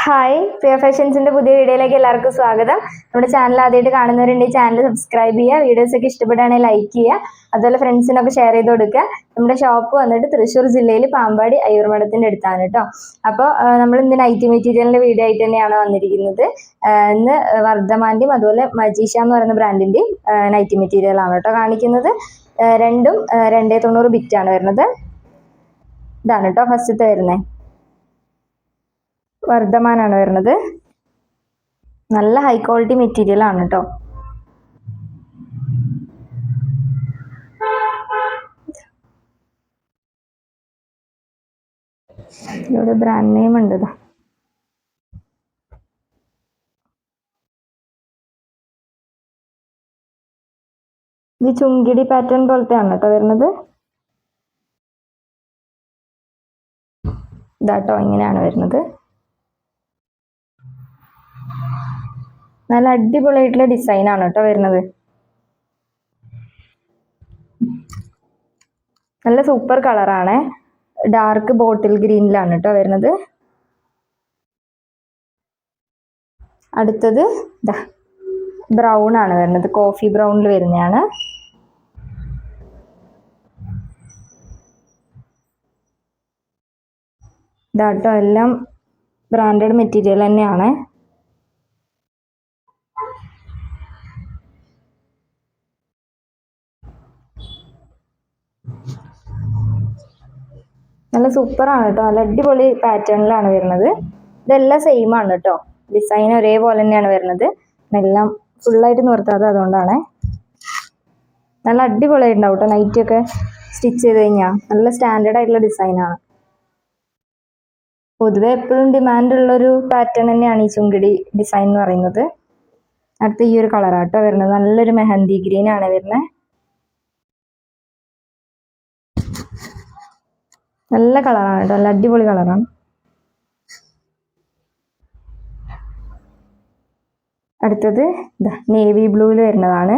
Hi, പ്രിയ ഫാഷൻസിന്റെ പുതിയ വീഡിയോയിലേക്ക് എല്ലാവർക്കും സ്വാഗതം. നമ്മുടെ ചാനൽ ആദ്യമായിട്ട് കാണുന്നവരുണ്ടെങ്കിൽ ചാനൽ സബ്സ്ക്രൈബ് ചെയ്യുക, വീഡിയോസ് ഒക്കെ ഇഷ്ടപ്പെടുകയാണെങ്കിൽ ലൈക്ക് ചെയ്യുക, അതുപോലെ ഫ്രണ്ട്സിനൊക്കെ ഷെയർ ചെയ്ത് കൊടുക്കുക. നമ്മുടെ ഷോപ്പ് വന്നിട്ട് തൃശ്ശൂർ ജില്ലയിൽ പാമ്പാടി അയ്യൂർമഠത്തിന്റെ അടുത്താണ് കേട്ടോ. അപ്പോൾ നമ്മൾ ഇന്ന് നൈറ്റി മെറ്റീരിയലിന്റെ വീഡിയോ ആയിട്ട് തന്നെയാണ് വന്നിരിക്കുന്നത്. ഇന്ന് വർദ്ധമാന്റെയും അതുപോലെ മജീഷ എന്ന് പറയുന്ന ബ്രാൻഡിന്റെയും നൈറ്റി മെറ്റീരിയൽ ആണ് കേട്ടോ കാണിക്കുന്നത്. രണ്ടും 290 ബിറ്റാണ് വരുന്നത്. ഇതാണ് കേട്ടോ ഫസ്റ്റത്തെ വരുന്നത്, വർദ്ധമാനാണ് വരുന്നത്. നല്ല ഹൈ ക്വാളിറ്റി മെറ്റീരിയൽ ആണ് കേട്ടോ. ഇവിടെ ബ്രാൻഡ് നെയിം ഉണ്ട്. ഇത് ചുങ്കിടി പാറ്റേൺ പോലത്തെ ആണ് കേട്ടോ വരുന്നത്. ഇതാട്ടോ ഇങ്ങനെയാണ് വരുന്നത്. നല്ല അടിപൊളിയായിട്ടുള്ള ഡിസൈൻ ആണ് കേട്ടോ വരുന്നത്. നല്ല സൂപ്പർ കളറാണ്. ഡാർക്ക് ബോട്ടിൽ ഗ്രീനിലാണ് കേട്ടോ വരുന്നത്. അടുത്തത് ബ്രൗൺ ആണ് വരുന്നത്, കോഫി ബ്രൗണിൽ വരുന്നതാണ്. ഇതാട്ടോ എല്ലാം ബ്രാൻഡഡ് മെറ്റീരിയൽ തന്നെയാണ്. നല്ല സൂപ്പറാണ് കേട്ടോ, നല്ല അടിപൊളി പാറ്റേണിലാണ് വരുന്നത്. ഇതെല്ലാം സെയിം ആണ് കേട്ടോ, ഡിസൈൻ ഒരേപോലെ തന്നെയാണ് വരുന്നത്. എല്ലാം ഫുള്ളായിട്ട് നിർത്താതെ, അതുകൊണ്ടാണ്. നല്ല അടിപൊളിയായിട്ടുണ്ടാവും കേട്ടോ നൈറ്റിയൊക്കെ സ്റ്റിച്ച് ചെയ്ത് കഴിഞ്ഞാൽ. നല്ല സ്റ്റാൻഡേർഡ് ആയിട്ടുള്ള ഡിസൈനാണ്. പൊതുവെ എപ്പോഴും ഡിമാൻഡ് ഉള്ളൊരു പാറ്റേൺ തന്നെയാണ് ഈ ചുങ്കിടി ഡിസൈൻ എന്ന് പറയുന്നത്. അടുത്ത ഈ ഒരു കളറാട്ടോ വരുന്നത്, നല്ലൊരു മെഹന്തി ഗ്രീൻ ആണ് വരുന്നത്. നല്ല കളറാണ് കേട്ടോ, നല്ല അടിപൊളി കളറാണ്. അടുത്തത് നേവി ബ്ലൂവിൽ വരുന്നതാണ്.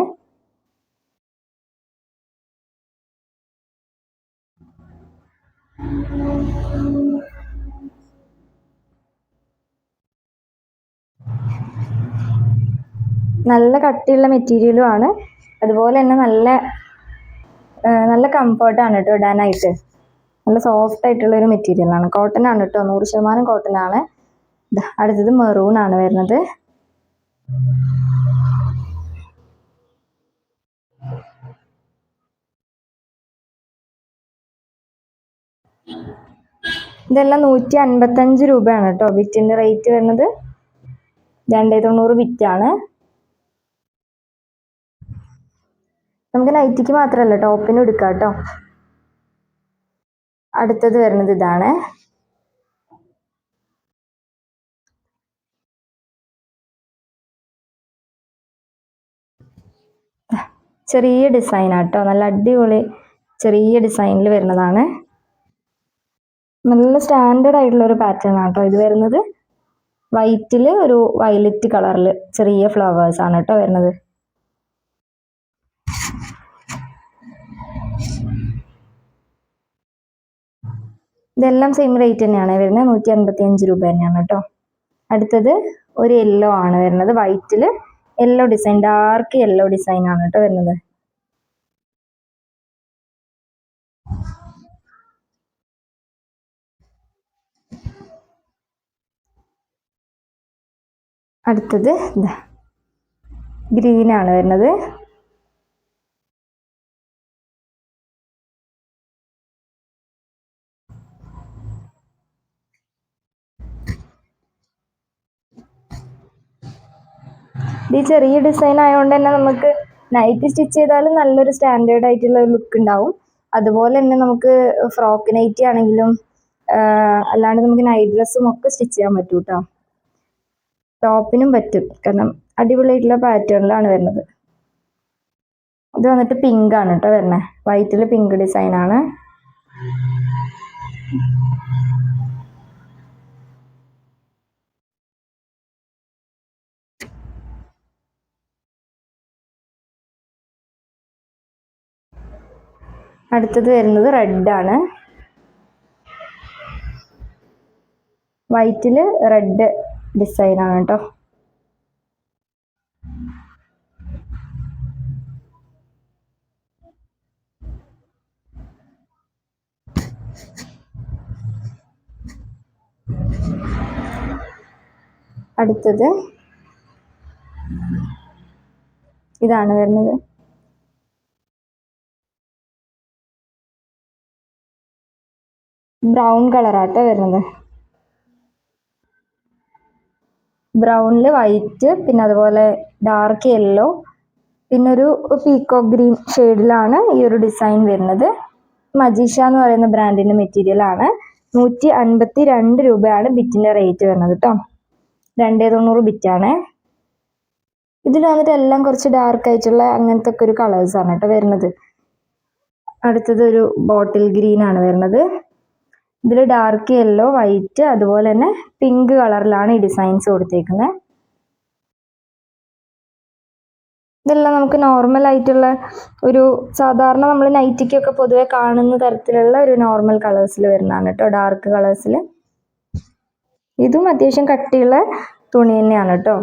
നല്ല കട്ടിയുള്ള മെറ്റീരിയലും ആണ്, അതുപോലെ തന്നെ നല്ല കംഫർട്ടാണ് കേട്ടോ ഇടാനായിട്ട്. നല്ല സോഫ്റ്റ് ആയിട്ടുള്ള ഒരു മെറ്റീരിയൽ ആണ്. കോട്ടൺ ആണ് കേട്ടോ, 100% കോട്ടൺ ആണ്. അടുത്തത് മെറൂൺ ആണ് വരുന്നത്. ഇതെല്ലാം 155 രൂപയാണ് കേട്ടോ ബിറ്റിന്റെ റേറ്റ് വരുന്നത്. 290 ബിറ്റാണ്. നമുക്ക് നൈറ്റിക്ക് മാത്രമല്ല ടോപ്പിനും എടുക്കാം കേട്ടോ. അടുത്തത് വരുന്നത് ഇതാണ്. ചെറിയ ഡിസൈൻ ആട്ടോ, നല്ല അടിപൊളി ചെറിയ ഡിസൈനിൽ വരുന്നതാണ്. നല്ല സ്റ്റാൻഡേർഡ് ആയിട്ടുള്ള ഒരു പാറ്റേൺ ആട്ടോ ഇത് വരുന്നത്. വൈറ്റിൽ ഒരു വയലറ്റ് കളറിൽ ചെറിയ ഫ്ലവേഴ്സ് ആണ് കേട്ടോ വരുന്നത്. ഇതെല്ലാം സെയിം റേറ്റ് തന്നെയാണ് വരുന്നത്, 155 രൂപ തന്നെയാണ് കേട്ടോ. അടുത്തത് ഒരു യെല്ലോ ആണ് വരുന്നത്, വൈറ്റിൽ yellow design, dark yellow design ആണ് കേട്ടോ വരുന്നത്. അടുത്തത് ഗ്രീൻ ആണ് വരുന്നത്. ഈ ചെറിയ ഡിസൈൻ ആയതുകൊണ്ട് തന്നെ നമുക്ക് നൈറ്റ് സ്റ്റിച്ച് ചെയ്താലും നല്ലൊരു സ്റ്റാൻഡേർഡ് ആയിട്ടുള്ള ഒരു ലുക്ക് ഉണ്ടാവും. അതുപോലെ തന്നെ നമുക്ക് ഫ്രോക്ക് നൈറ്റി ആണെങ്കിലും അല്ലാണ്ട് നമുക്ക് നൈറ്റ് ഡ്രസ്സും ഒക്കെ സ്റ്റിച്ച് ചെയ്യാൻ പറ്റും കേട്ടോ. ടോപ്പിനും പറ്റും, കാരണം അടിപൊളിയായിട്ടുള്ള പാറ്റേണിലാണ് വരുന്നത്. ഇത് വന്നിട്ട് പിങ്ക് ആണ് കേട്ടോ വരുന്നത്, വൈറ്റിൽ പിങ്ക് ഡിസൈൻ ആണ്. അടുത്തത് വരുന്നത് റെഡ് ആണ്. വൈറ്റിൽ റെഡ് ഡിസൈനാണ് കേട്ടോ. അടുത്തത് ഇതാണ് വരുന്നത്. ബ്രൗൺ കളറാട്ടോ വരുന്നത്. ബ്രൗണിൽ വൈറ്റ്, പിന്നെ അതുപോലെ ഡാർക്ക് യെല്ലോ, പിന്നെ ഒരു പീക്കോ ഗ്രീൻ ഷെയ്ഡിലാണ് ഈ ഒരു ഡിസൈൻ വരുന്നത്. മജീഷ എന്ന് പറയുന്ന ബ്രാൻഡിന്റെ മെറ്റീരിയൽ ആണ്. 152 രൂപയാണ് ബിറ്റിന്റെ റേറ്റ് വരുന്നത് കേട്ടോ. 290 ബിറ്റാണ്. ഇതിൽ വന്നിട്ട് എല്ലാം കുറച്ച് ഡാർക്ക് ആയിട്ടുള്ള അങ്ങനത്തെ ഒക്കെ ഒരു കളേഴ്സ് ആണ് കേട്ടോ വരുന്നത്. അടുത്തത് ഒരു ബോട്ടിൽ ഗ്രീൻ ആണ് വരുന്നത്. ഇതിൽ ഡാർക്ക് യെല്ലോ, വൈറ്റ്, അതുപോലെ തന്നെ പിങ്ക് കളറിലാണ് ഈ ഡിസൈൻസ് കൊടുത്തേക്കുന്നത്. ഇതെല്ലാം നമുക്ക് നോർമൽ ആയിട്ടുള്ള ഒരു സാധാരണ നമ്മൾ നൈറ്റിക്കൊക്കെ പൊതുവെ കാണുന്ന തരത്തിലുള്ള ഒരു നോർമൽ കളേഴ്സിൽ വരുന്നതാണ് കേട്ടോ, ഡാർക്ക് കളേഴ്സിൽ. ഇതും അത്യാവശ്യം കട്ടിയുള്ള തുണി തന്നെയാണ് കേട്ടോ.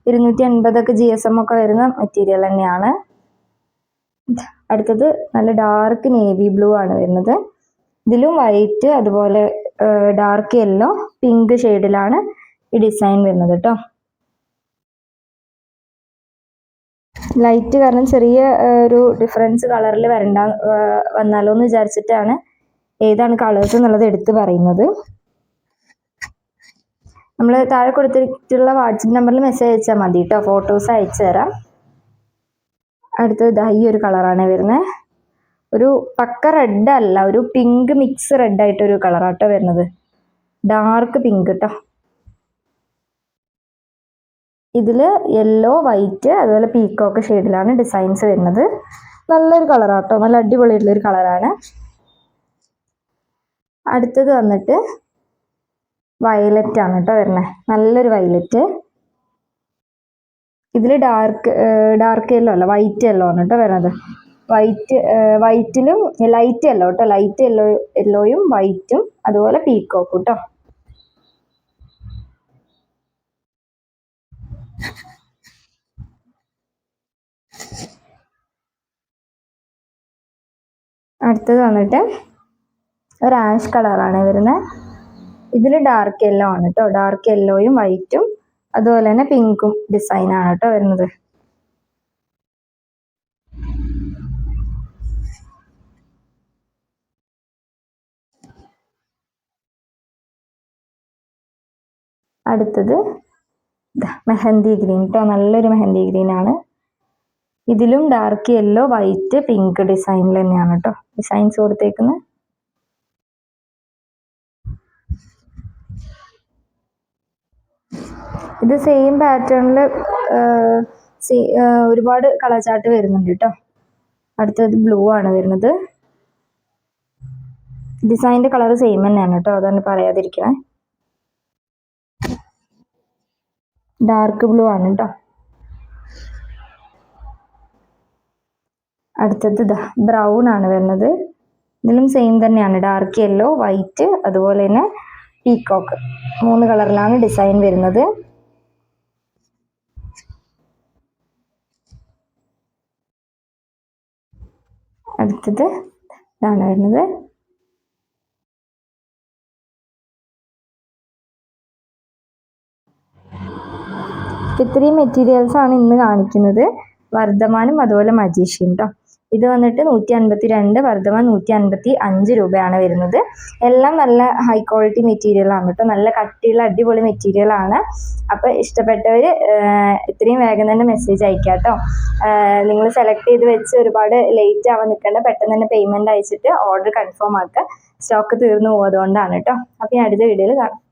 280 GSM ഒക്കെ വരുന്ന മെറ്റീരിയൽ തന്നെയാണ്. അടുത്തത് നല്ല ഡാർക്ക് നേവി ബ്ലൂ ആണ് വരുന്നത്. ഇതിലും വൈറ്റ്, അതുപോലെ ഡാർക്ക് യെല്ലോ, പിങ്ക് ഷെയ്ഡിലാണ് ഈ ഡിസൈൻ വരുന്നത് കേട്ടോ. ലൈറ്റ് കാരണം ചെറിയ ഒരു ഡിഫറൻസ് കളറിൽ വന്നാലോ എന്ന് വിചാരിച്ചിട്ടാണ് ഏതാണ് കളേഴ്സ് എന്നുള്ളത് എടുത്ത് പറയുന്നത്. നമ്മൾ താഴെ കൊടുത്തിട്ടുള്ള വാട്സപ്പ് നമ്പറിൽ മെസ്സേജ് അയച്ചാൽ മതി കേട്ടോ, ഫോട്ടോസ് അയച്ചു തരാം. അടുത്തത് ഈ ഒരു കളറാണ് വരുന്നത്. ഒരു പക്ക റെഡ് അല്ല, ഒരു പിങ്ക് മിക്സ് റെഡ് ആയിട്ടൊരു കളറാട്ടോ വരുന്നത്. ഡാർക്ക് പിങ്ക് കേട്ടോ. ഇതിൽ യെല്ലോ, വൈറ്റ്, അതുപോലെ പീക്കോക്ക് ഷെയ്ഡിലാണ് ഡിസൈൻസ് വരുന്നത്. നല്ലൊരു കളറാട്ടോ, നല്ല അടിപൊളിയായിട്ടുള്ളൊരു കളറാണ്. അടുത്തത് വന്നിട്ട് വയലറ്റ് ആണ് കേട്ടോ വരുന്നത്. നല്ലൊരു വയലറ്റ്. ഇതിൽ ഡാർക്ക് യെല്ലോ അല്ല, വൈറ്റ് യെല്ലോ ആണ് കേട്ടോ വരുന്നത്. വൈറ്റിലും ലൈറ്റ് യെല്ലോ കേട്ടോ, ലൈറ്റ് യെല്ലോയും വൈറ്റും അതുപോലെ പീക്കോക്കും കേട്ടോ. അടുത്തത് വന്നിട്ട് ഒരു ആഷ് കളറാണ് വരുന്നത്. ഇതിൽ ഡാർക്ക് യെല്ലോ ആണ് കേട്ടോ, ഡാർക്ക് യെല്ലോയും വൈറ്റും അതുപോലെ തന്നെ പിങ്കും ഡിസൈനാണ് കേട്ടോ വരുന്നത്. അടുത്തത് മെഹന്തി ഗ്രീൻ കേട്ടോ, നല്ലൊരു മെഹന്തി ഗ്രീൻ ആണ്. ഇതിലും ഡാർക്ക് യെല്ലോ, വൈറ്റ്, പിങ്ക് ഡിസൈനിൽ തന്നെയാണ് കേട്ടോ ഡിസൈൻസ് കൊടുത്തേക്കുന്നത്. ഇത് സെയിം പാറ്റേണിൽ ഒരുപാട് കളർ ചാർട്ട് വരുന്നുണ്ട് കേട്ടോ. അടുത്തത് ബ്ലൂ ആണ് വരുന്നത്. ഡിസൈനിന്റെ കളർ സെയിം തന്നെയാണ് കേട്ടോ, അതാണ് പറയാതിരിക്കണേ. ഡാർക്ക് ബ്ലൂ ആണ് കേട്ടോ. അടുത്തത് ബ്രൗൺ ആണ് വരുന്നത്. ഇതിലും സെയിം തന്നെയാണ്, ഡാർക്ക് യെല്ലോ, വൈറ്റ്, അതുപോലെ തന്നെ പീക്കോക്ക്, 3 കളറിലാണ് ഡിസൈൻ വരുന്നത്. അടുത്തത് ഇതാണ് വരുന്നത്. ഇത്രയും മെറ്റീരിയൽസ് ആണ് ഇന്ന് കാണിക്കുന്നത്. വർദ്ധമാനും അതുപോലെ മജീഷയും കേട്ടോ. ഇത് വന്നിട്ട് 152, വർദ്ധമാൻ 155 രൂപയാണ് വരുന്നത്. എല്ലാം നല്ല ഹൈ ക്വാളിറ്റി മെറ്റീരിയൽ ആണ് കേട്ടോ, നല്ല കട്ടിയുള്ള അടിപൊളി മെറ്റീരിയൽ ആണ്. അപ്പോൾ ഇഷ്ടപ്പെട്ടവർ ഇത്രയും വേഗം തന്നെ മെസ്സേജ് അയക്കാം കേട്ടോ. നിങ്ങൾ സെലക്ട് ചെയ്ത് വെച്ച് ഒരുപാട് ലേറ്റ് ആവാൻ നിൽക്കേണ്ട, പെട്ടെന്ന് തന്നെ പേയ്മെന്റ് അയച്ചിട്ട് ഓർഡർ കൺഫേം ആക്കുക. സ്റ്റോക്ക് തീർന്നു പോകുന്നതുകൊണ്ടാണ് കേട്ടോ. അപ്പോൾ ഞാൻ അടുത്ത വീഡിയോയിൽ കാണാം.